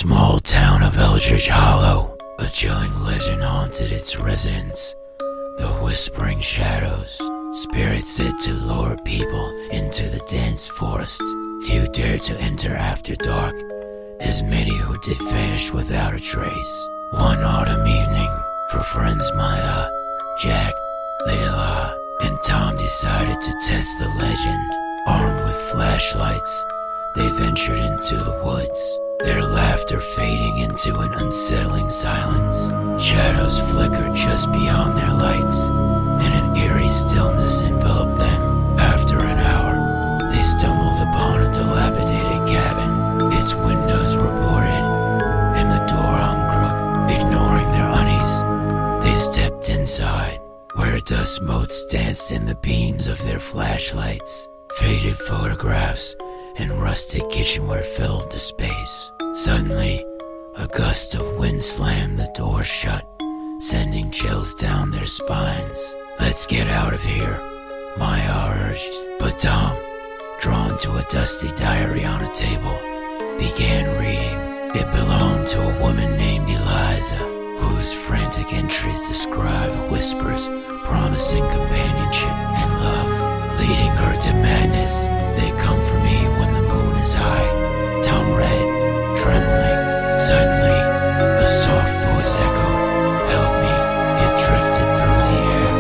small town of Eldridge Hollow, a chilling legend haunted its residents. The Whispering Shadows, spirits said to lure people into the dense forest. Few dared to enter after dark, as many who did vanish without a trace. One autumn evening, for friends Maya, Jack, Layla, and Tom decided to test the legend. Armed with flashlights, they ventured into the woods, their laughter fading into an unsettling silence. Shadows flickered just beyond their lights, and an eerie stillness enveloped them. After an hour, they stumbled upon a dilapidated cabin. Its windows were boarded, and the door hung crook. Ignoring their unease, they stepped inside, where dust motes danced in the beams of their flashlights. Faded photographs and rusted kitchenware filled the space. Suddenly, a gust of wind slammed the door shut, sending chills down their spines. "Let's get out of here," Maya urged. But Tom, drawn to a dusty diary on a table, began reading. It belonged to a woman named Eliza, whose frantic entries describe whispers promising companionship and love, leading her to madness. "They come for me when the moon is high," Tom read, trembling. Suddenly, a soft voice echoed, "Help me." It drifted through the air,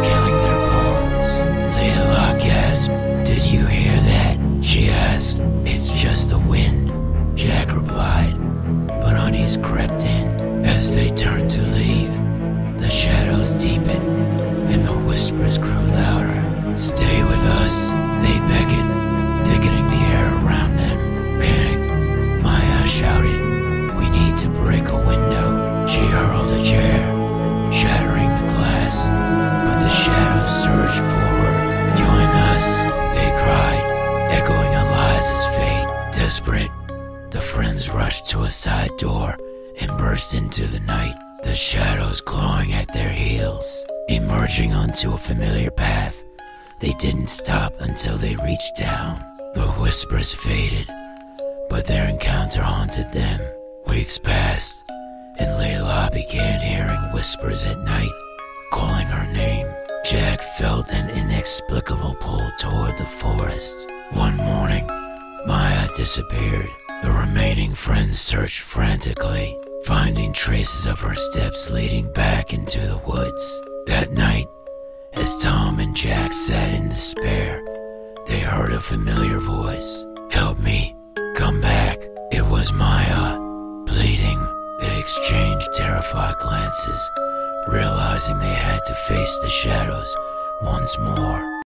killing their bones. Leela gasped. "Did you hear that?" she asked. "It's just the wind," Jack replied. But unease crept in. As they turned to leave, the shadows deepened, and the whispers grew louder. "Stay with us," they beckoned, thickening the air around them. Panicked, Maya shouted, "We need to break a window." She hurled a chair, shattering the glass, but the shadows surged forward. "Join us," they cried, echoing Eliza's fate. Desperate, the friends rushed to a side door and burst into the night, the shadows clawing at their heels. Emerging onto a familiar path, they didn't stop until they reached down. The whispers faded, but their encounter haunted them. Weeks passed, and Layla began hearing whispers at night, calling her name. Jack felt an inexplicable pull toward the forest. One morning, Maya disappeared. The remaining friends searched frantically, finding traces of her steps leading back into the woods. That night, as Tom and Jack sat in despair, they heard a familiar voice. "Help me, come back." It was Maya, pleading. They exchanged terrified glances, realizing they had to face the shadows once more.